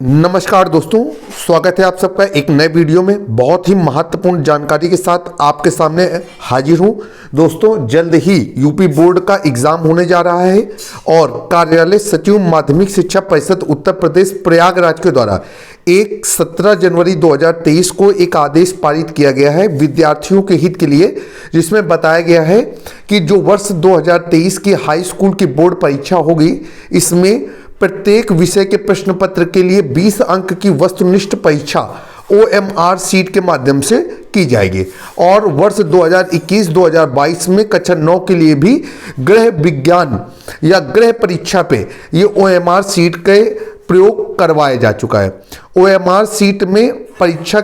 नमस्कार दोस्तों, स्वागत है आप सबका एक नए वीडियो में। बहुत ही महत्वपूर्ण जानकारी के साथ आपके सामने हाजिर हूं। दोस्तों, जल्द ही यूपी बोर्ड का एग्जाम होने जा रहा है और कार्यालय सचिव माध्यमिक शिक्षा परिषद उत्तर प्रदेश प्रयागराज के द्वारा 17 जनवरी 2023 को एक आदेश पारित किया गया है विद्यार्थियों के हित के लिए, जिसमें बताया गया है कि जो वर्ष 2023 की हाई स्कूल की बोर्ड परीक्षा होगी, इसमें प्रत्येक विषय के प्रश्न पत्र के लिए 20 अंक की वस्तुनिष्ठ परीक्षा OMR सीट के माध्यम से की जाएगी और वर्ष 2021-2022 में कक्षा 9 के लिए भी गृह विज्ञान या गृह परीक्षा पे ये OMR सीट के प्रयोग करवाया जा चुका है। OMR सीट में परीक्षा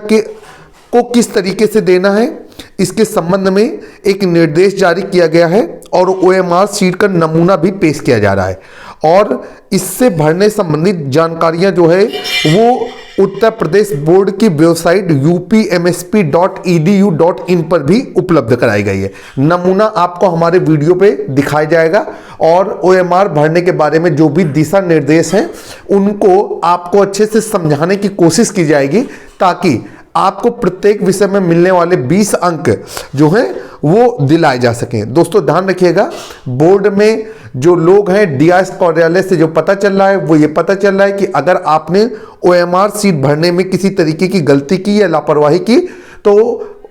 को किस तरीके से देना है, इसके संबंध में एक निर्देश जारी किया गया है और OMR सीट का नमूना भी पेश किया जा रहा है और इससे भरने संबंधित जानकारियां जो है वो उत्तर प्रदेश बोर्ड की वेबसाइट upmsp.edu.in पर भी उपलब्ध कराई गई है। नमूना आपको हमारे वीडियो पे दिखाया जाएगा और OMR भरने के बारे में जो भी दिशा निर्देश हैं उनको आपको अच्छे से समझाने की कोशिश की जाएगी ताकि आपको प्रत्येक विषय में मिलने वाले 20 अंक जो हैं वो दिलाए जा सकें। दोस्तों, ध्यान रखिएगा, बोर्ड में जो लोग हैं DIS कार्यालय से जो पता चल रहा है वो ये पता चल रहा है कि अगर आपने OMR सीट भरने में किसी तरीके की गलती की या लापरवाही की तो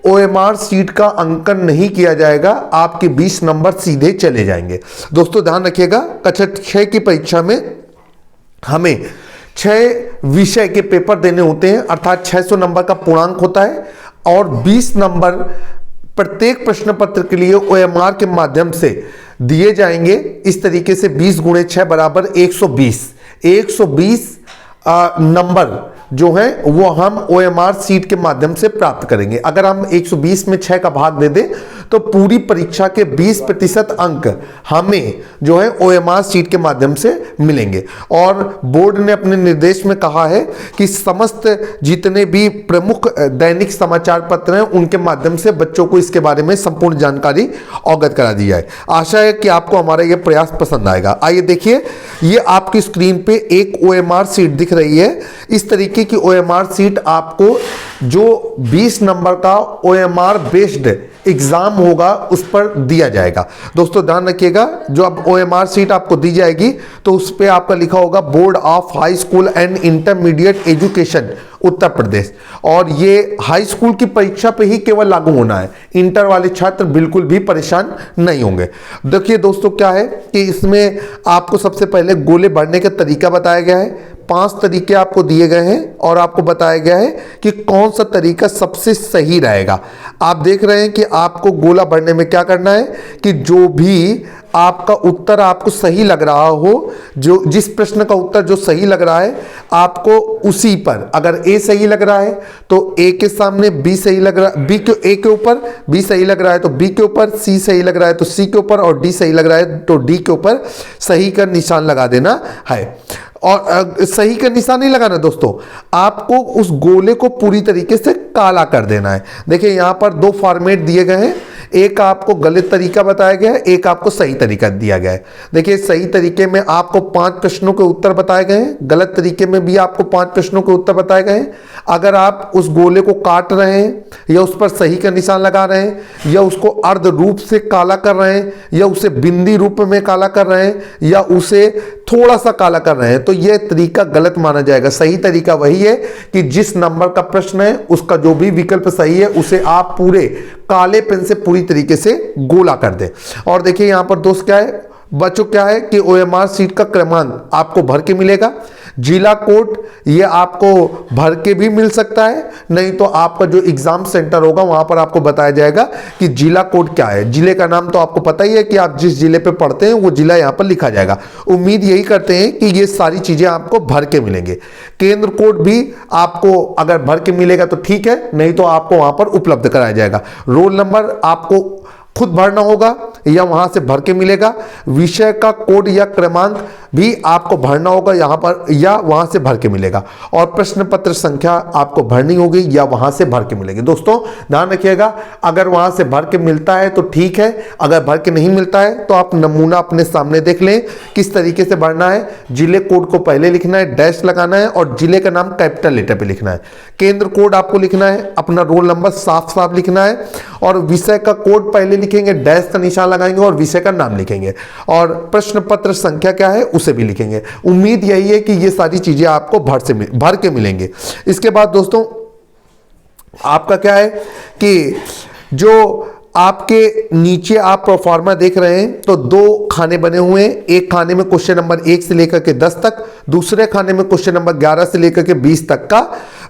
OMR सीट का अंकन नहीं किया जाएगा, आपके 20 नंबर सीधे चले जाएंगे। दोस्तों, ध्यान रखिएगा, कक्षा 6 की परीक्षा में हमें 6 विषय के पेपर देने होते हैं, अर्थात 600 नंबर का पूर्णांक होता है और 20 नंबर प्रत्येक प्रश्न पत्र के लिए OMR के माध्यम से दिए जाएंगे। इस तरीके से 20 गुणे 6 बराबर 120 नंबर जो है वो हम OMR सीट के माध्यम से प्राप्त करेंगे। अगर हम 120 में 6 का भाग दे दें तो पूरी परीक्षा के 20% अंक हमें जो है OMR सीट के माध्यम से मिलेंगे और बोर्ड ने अपने निर्देश में कहा है कि समस्त जितने भी प्रमुख दैनिक समाचार पत्र हैं उनके माध्यम से बच्चों को इसके बारे में संपूर्ण जानकारी अवगत करा दी जाए। आशा है कि आपको हमारा यह प्रयास पसंद आएगा। आइए देखिए, ये आपकी स्क्रीन पे एक OMR सीट दिख रही है। इस तरीके की OMR सीट आपको जो 20 नंबर का OMR बेस्ड एग्जाम होगा उस पर दिया जाएगा। दोस्तों, ध्यान रखिएगा, जो अब OMR सीट आपको दी जाएगी तो उस पर आपका लिखा होगा board of high school and intermediate education Uttar Pradesh और ये हाई स्कूल की परीक्षा पे ही केवल लागू होना है। इंटर वाले छात्र बिल्कुल भी परेशान नहीं होंगे। देखिए दोस्तों, क्या है कि इसमें आपको सबसे पहले गोले भरने का तरीका बताया गया है। 5 तरीके आपको दिए गए हैं और आपको बताया गया है कि कौन सा तरीका सबसे सही रहेगा। आप देख रहे हैं कि आपको गोला भरने में क्या करना है कि जो भी आपका उत्तर आपको सही लग रहा हो, जो जिस प्रश्न का उत्तर जो सही लग रहा है आपको उसी पर, अगर A सही लग रहा है तो A के सामने B सही लग रहा है, B के A के ऊपर B सही लग रहा है तो B के ऊपर, C सही लग रहा है तो C के ऊपर और D सही लग रहा है तो D के ऊपर सही का निशान लगा देना है। और सही का निशान नहीं लगाना दोस्तों, आपको उस गोले को पूरी तरीके से काला कर देना है। देखिए, यहाँ पर 2 फॉर्मेट दिए गए हैं, एक आपको गलत तरीका बताया गया है, एक आपको सही तरीका दिया गया है। देखिए, सही तरीके में आपको 5 प्रश्नों के उत्तर बताए गए हैं, गलत तरीके में भी आपको 5 प्रश्नों के उत्तर बताए गए हैं। अगर आप उस गोले को काट रहे हैं या उस पर सही का निशान लगा रहे हैं या उसको अर्ध रूप से काला कर रहे हैं या उसे बिंदी रूप में काला कर रहे हैं या उसे थोड़ा सा काला कर रहे हैं तो यह तरीका गलत माना जाएगा। सही तरीका वही है कि जिस नंबर का प्रश्न है उसका जो भी विकल्प सही है उसे आप पूरे काले पेन से पूरी तरीके से गोला कर दें। और देखिए, यहां पर दोस्त क्या है बच्चों, क्या है कि OMR सीट का क्रमांक आपको भर के मिलेगा। जिला कोड ये आपको भर के भी मिल सकता है, नहीं तो आपका जो एग्जाम सेंटर होगा वहां पर आपको बताया जाएगा कि जिला कोड क्या है। जिले का नाम तो आपको पता ही है कि आप जिस जिले पे पढ़ते हैं वो जिला यहाँ पर लिखा जाएगा। उम्मीद यही करते हैं कि ये सारी चीजें आपको भर के मिलेंगे। केंद्र कोड भी आपको अगर भर के मिलेगा तो ठीक है, नहीं तो आपको वहां पर उपलब्ध कराया जाएगा। रोल नंबर आपको खुद भरना होगा या वहां से भर के मिलेगा। विषय का कोड या क्रमांक भी आपको भरना होगा यहाँ पर या वहां से भर के मिलेगा, और प्रश्न पत्र संख्या आपको भरनी होगी या वहां से भर के मिलेगी। दोस्तों ध्यान रखिएगा, अगर वहां से भर के मिलता है तो ठीक है, अगर भर के नहीं मिलता है तो आप नमूना अपने सामने देख लें किस तरीके से भरना है। जिले कोड को पहले लिखना है, डैश लगाना है और जिले का नाम कैपिटल लेटर पे लिखना है। केंद्र कोड आपको लिखना है, अपना रोल नंबर साफ साफ लिखना है, और विषय का कोड पहले लिखेंगे, डैश का निशान लगाएंगे और विषय का नाम लिखेंगे, और प्रश्न पत्र संख्या क्या है उसे भी लिखेंगे। उम्मीद यही है कि ये सारी चीजें आपको भर के मिलेंगे। इसके बाद दोस्तों आपका क्या है कि जो आपके नीचे आप प्रोफार्मा देख रहे हैं तो 2 खाने बने हुए हैं। एक खाने में क्वेश्चन नंबर 1 से लेकर के 10 तक, दूसरे खाने में क्वेश्चन नंबर 11 से लेकर के 20 तक का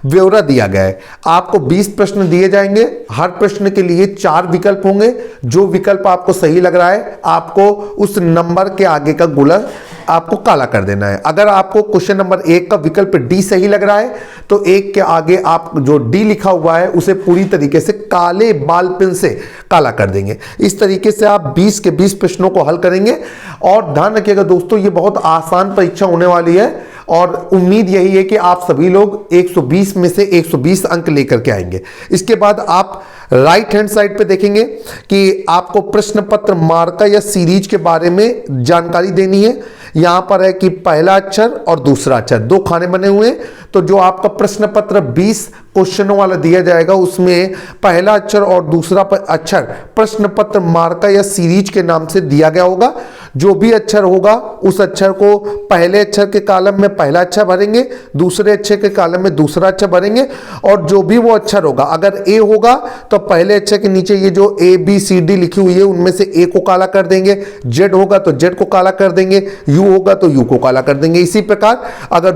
ब्यौरा दिया गया है। आपको 20 प्रश्न दिए जाएंगे, हर प्रश्न के लिए 4 विकल्प होंगे। जो विकल्प आपको सही लग रहा है आपको उस नंबर के आगे का गुणा आपको काला कर देना है। अगर आपको क्वेश्चन नंबर 1 का विकल्प डी सही लग रहा है तो 1 के आगे आप जो डी लिखा हुआ है उसे पूरी तरीके से काले बाल पेन से काला कर देंगे। इस तरीके से आप 20 के 20 प्रश्नों को हल करेंगे। और ध्यान रखिएगा दोस्तों, ये बहुत आसान परीक्षा होने वाली है और उम्मीद यही है कि आप सभी लोग 120 में से 120 अंक लेकर के आएंगे। इसके बाद आप राइट हैंड साइड पे देखेंगे कि आपको प्रश्न पत्र मार्का या सीरीज के बारे में जानकारी देनी है। यहां पर है कि पहला अक्षर और दूसरा अक्षर, 2 खाने बने हुए हैं। तो जो आपका प्रश्न पत्र 20 क्वेश्चनों वाला दिया जाएगा उसमें पहला अक्षर और दूसरा अक्षर प्रश्न पत्र मार्का या सीरीज के नाम से दिया गया होगा। जो भी अक्षर होगा उस अक्षर को पहले अक्षर के कॉलम में पहला अक्षर भरेंगे, दूसरे अक्षर के कॉलम में दूसरा अक्षर भरेंगे, और जो भी वो अक्षर होगा, अगर ए होगा तो पहले अक्षर के नीचे ये जो ए बी सी डी लिखी हुई है उनमें से ए को काला कर देंगे, जेड होगा तो जेड को काला कर देंगे, यू होगा तो यू को काला कर देंगे। इसी प्रकार अगर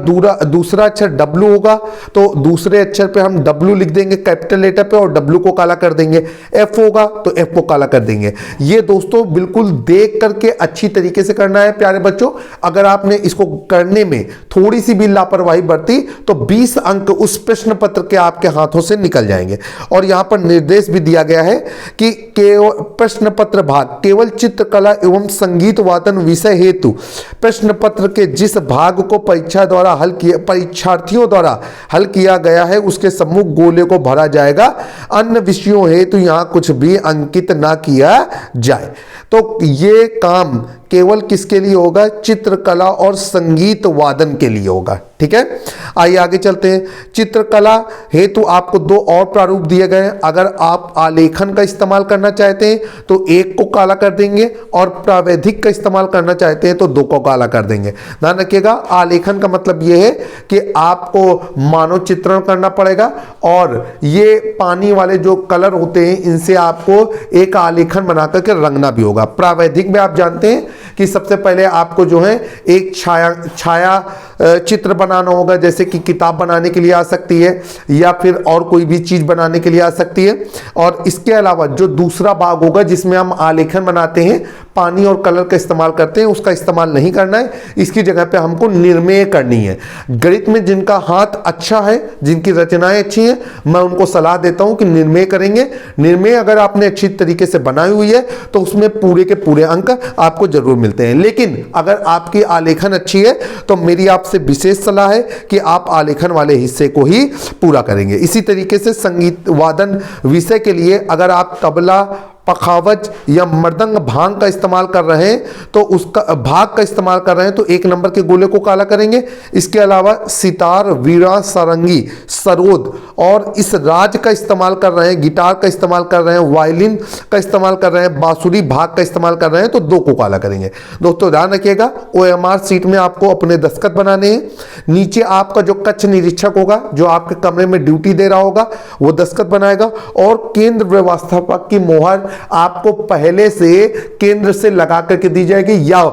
दूसरा अक्षर डब्ल्यू होगा तो दूसरे अक्षर पे हम डब्ल्यू लिख देंगे कैपिटल लेटर पे और डब्ल्यू को काला कर देंगे, एफ होगा तो एफ को काला कर देंगे। ये दोस्तों बिल्कुल देख करके अच्छी तरीके से करना है प्यारे बच्चों। अगर आपने इसको करने में थोड़ी सी भी लापरवाही बरती तो 20 अंक उस प्रश्न पत्र के आपके हाथों से निकल जाएंगे। और यहां पर निर्देश भी दिया गया है कि प्रश्न पत्र भाग केवल चित्रकला एवं संगीत वादन विषय हेतु प्रश्न पत्र के जिस भाग को परीक्षार्थियों द्वारा हल किया गया है उसके सम्मुख गोले को भरा जाएगा। अन्य विषयों हेतु यहां कुछ भी अंकित ना किया जाए। तो ये काम केवल किसके लिए होगा? चित्रकला और संगीत वादन के लिए होगा। ठीक है, आइए आगे चलते हैं। चित्रकला हेतु आपको 2 और प्रारूप दिए गए हैं। अगर आप आलेखन का इस्तेमाल करना चाहते हैं तो 1 को काला कर देंगे और प्रावैधिक का इस्तेमाल करना चाहते हैं तो 2 को काला कर देंगे। ध्यान रखिएगा, आलेखन का मतलब यह है कि आपको मानव चित्रण करना पड़ेगा और ये पानी वाले जो कलर होते हैं इनसे आपको एक आलेखन बना करके रंगना भी होगा। प्रावैधिक में आप जानते हैं कि सबसे पहले आपको जो है एक छाया चित्र बनाना होगा, जैसे कि किताब बनाने के लिए आ सकती है या फिर और कोई भी चीज बनाने के लिए आ सकती है। और इसके अलावा जो दूसरा भाग होगा जिसमें हम आलेखन बनाते हैं, पानी और कलर का इस्तेमाल करते हैं, उसका इस्तेमाल नहीं करना है। इसकी जगह पे हमको निर्मेय करनी है। गणित में जिनका हाथ अच्छा है, जिनकी रचनाएं अच्छी हैं, मैं उनको सलाह देता हूं कि निर्मेय करेंगे। निर्मेय अगर आपने अच्छी तरीके से बनाई हुई है तो उसमें पूरे के पूरे अंक आपको जरूर मिलते हैं। लेकिन अगर आपकी आलेखन अच्छी है तो मेरी आपसे विशेष सलाह है कि आप आलेखन वाले हिस्से को ही पूरा करेंगे। इसी तरीके से संगीत वादन विषय के लिए अगर आप तबला, पखावज या मृदंग भांग का इस्तेमाल कर रहे हैं तो उसका भाग का इस्तेमाल कर रहे हैं तो 1 नंबर के गोले को काला करेंगे। इसके अलावा सितार, वीणा, सारंगी, सरोद और इस राज का इस्तेमाल कर रहे हैं, गिटार का इस्तेमाल कर रहे हैं, वायलिन का इस्तेमाल कर रहे हैं, बांसुरी भाग का इस्तेमाल कर रहे हैं तो 2 को काला करेंगे। दोस्तों ध्यान रखिएगा, OMR सीट में आपको अपने दस्तखत बनाने हैं। नीचे आपका जो कक्ष निरीक्षक होगा, जो आपके कमरे में ड्यूटी दे रहा होगा, वो दस्तखत बनाएगा। और केंद्र व्यवस्थापक की मोहर आपको पहले से केंद्र से लगा करके दी जाएगी या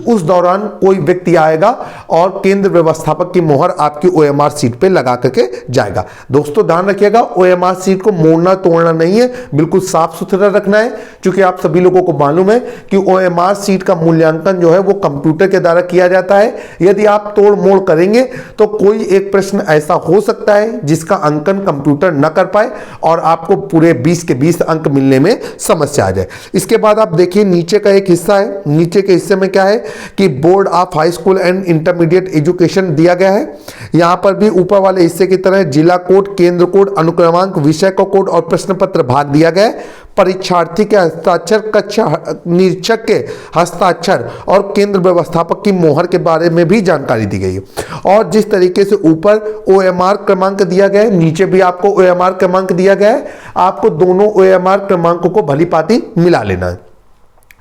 उस दौरान कोई व्यक्ति आएगा और केंद्र व्यवस्थापक की मोहर आपकी OMR सीट पे लगा करके जाएगा। दोस्तों ध्यान रखिएगा, OMR सीट को मोड़ना तोड़ना नहीं है, बिल्कुल साफ सुथरा रखना है। क्योंकि आप सभी लोगों को मालूम है कि OMR सीट का मूल्यांकन जो है वो कंप्यूटर के द्वारा किया जाता है। यदि आप तोड़ मोड़ करेंगे तो कोई एक प्रश्न ऐसा हो सकता है जिसका अंकन कंप्यूटर न कर पाए और आपको पूरे 20 के 20 अंक मिलने में समस्या आ जाए। इसके बाद आप देखिए नीचे का एक हिस्सा है, नीचे के हिस्से में क्या है कि board of high school and intermediate education दिया गया है। यहां पर भी ऊपर वाले हिस्से की तरह जिला कोड, केंद्र कोड, अनुक्रमांक, विषय का कोड और प्रश्न पत्र भाग दिया गया है। परीक्षार्थी के हस्ताक्षर, कक्षा निरीक्षक के हस्ताक्षर और केंद्र व्यवस्थापक की मोहर के बारे में भी जानकारी दी गई है। और जिस तरीके से ऊपर OMR क्रमांक दिया गया है, नीचे भी आपको OMR क्रमांक दिया गया है। आपको दोनों OMR क्रमांकों को भली भांति मिला लेना है।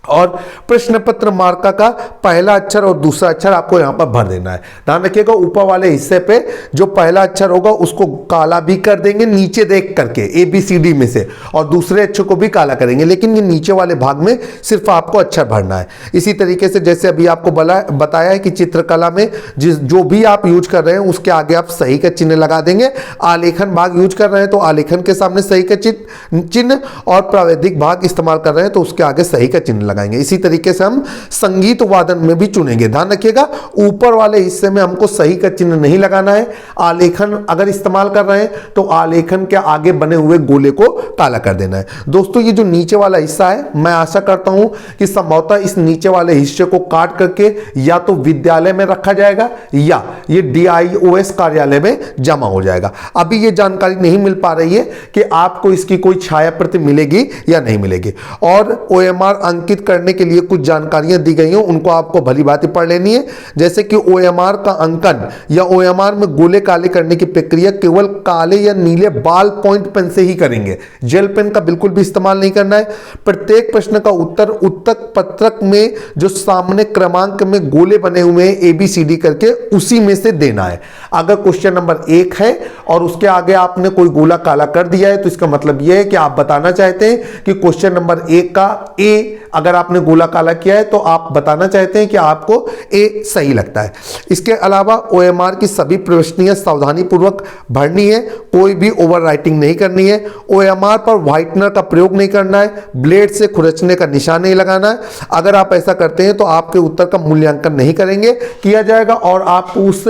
और प्रश्न पत्र मार्का का पहला अक्षर और दूसरा अक्षर आपको यहां पर भर देना है। ध्यान रखिएगा ऊपर वाले हिस्से पे जो पहला अक्षर होगा उसको काला भी कर देंगे नीचे देख करके ABCD में से, और दूसरे अक्षर को भी काला करेंगे, लेकिन ये नीचे वाले भाग में सिर्फ आपको अक्षर भरना है। इसी तरीके से जैसे अभी आपको बताया है कि चित्रकला में जो भी आप यूज कर रहे हैं उसके आगे आप सही का चिन्ह लगा देंगे। आलेखन भाग यूज कर रहे हैं तो आलेखन के सामने सही का चिन्ह, और प्रावैधिक भाग इस्तेमाल कर रहे हैं तो उसके आगे सही का चिन्ह लगाएंगे। इसी तरीके से हम संगीत वादन में भी चुनेंगे। ध्यान रखिएगा ऊपर वाले हिस्से में हमको सही का चिन्ह नहीं लगाना है। आलेखन अगर इस्तेमाल कर रहे हैं तो आलेखन के आगे बने हुए गोले को काला कर देना है। दोस्तों ये जो नीचे वाला हिस्सा है, मैं आशा करता हूं कि संभवतः इस नीचे वाले हिस्से को काट करके या तो विद्यालय में रखा जाएगा या ये DIOS कार्यालय में जमा हो जाएगा। अभी ये जानकारी नहीं मिल पा रही है कि आपको इसकी कोई छाया प्रति मिलेगी या नहीं मिलेगी। और OMR अंकित करने के लिए कुछ जानकारियां दी गई हैं, उनको आपको भली भांति पढ़ लेनी है। जैसे कि OMR का अंकन या OMR में गोले काले करने की प्रक्रिया केवल काले या नीले बाल पॉइंट पेन से ही करेंगे। जेल पेन का बिल्कुल भी इस्तेमाल नहीं करना है। प्रत्येक प्रश्न का उत्तर पत्रक में जो सामने क्रमांक में गोले बने हुए हैं ABCD करके उसी में से देना है। अगर क्वेश्चन नंबर 1 है और उसके आगे आपने कोई गोला काला कर दिया है तो इसका मतलब यह है कि आप बताना चाहते हैं कि क्वेश्चन नंबर 1 का A अगर आपने गोला काला किया है तो आप बताना चाहते हैं कि आपको A सही लगता है। इसके अलावा OMR की सभी प्रविष्टियां सावधानी पूर्वक भरनी है, कोई भी ओवर राइटिंग नहीं करनी है। OMR पर व्हाइटनर का प्रयोग नहीं करना है, ब्लेड से खुरचने का निशान नहीं लगाना है। अगर आप ऐसा करते हैं तो आपके उत्तर का मूल्यांकन नहीं किया जाएगा और आपको उस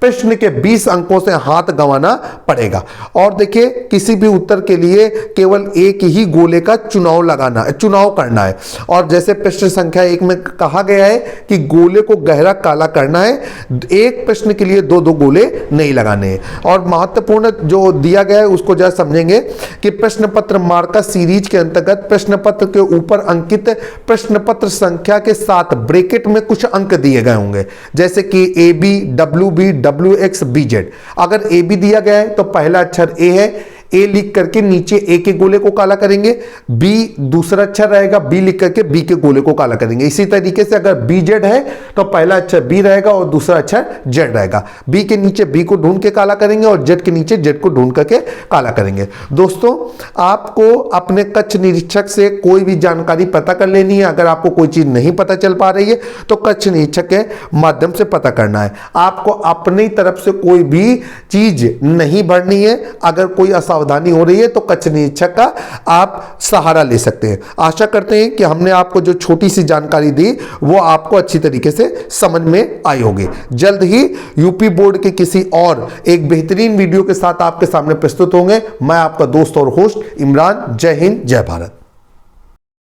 प्रश्न के 20 अंकों से हाथ गंवाना पड़ेगा। और देखिए किसी भी उत्तर के लिए केवल एक ही गोले का चुनाव करना है। और जैसे प्रश्न संख्या 1 में कहा गया है कि गोले को गहरा काला करना है, एक प्रश्न के लिए 2-2 गोले नहीं लगाने हैं। और महत्वपूर्ण जो दिया गया है उसको जरा समझेंगे कि प्रश्न पत्र मार्का सीरीज के अंतर्गत प्रश्न पत्र के ऊपर अंकित प्रश्न पत्र संख्या के साथ ब्रैकेट में कुछ अंक दिए गए होंगे, जैसे कि AB, WB, WX, BZ। अगर AB दिया गया है तो पहला अक्षर A है, A लिख करके नीचे A के गोले को काला करेंगे। B दूसरा अक्षर रहेगा, B लिख करके B के गोले को काला करेंगे। इसी तरीके से अगर BZ है तो पहला अक्षर B रहेगा और दूसरा अक्षर Z रहेगा। B के नीचे B को ढूंढ के काला करेंगे और Z के नीचे Z को ढूंढ करके काला करेंगे। दोस्तों आपको अपने कक्ष निरीक्षक से कोई भी जानकारी पता कर लेनी है। अगर आपको कोई चीज नहीं पता चल पा रही है तो कक्ष निरीक्षक के माध्यम से पता करना है। आपको अपनी तरफ से कोई भी चीज नहीं भरनी है। अगर कोई सावधानी हो रही है तो कक्ष निरीक्षक का आप सहारा ले सकते हैं। आशा करते हैं कि हमने आपको जो छोटी सी जानकारी दी वो आपको अच्छी तरीके से समझ में आई होगी। जल्द ही यूपी बोर्ड के किसी और एक बेहतरीन वीडियो के साथ आपके सामने प्रस्तुत होंगे। मैं आपका दोस्त और होस्ट इमरान। जय हिंद, जय भारत।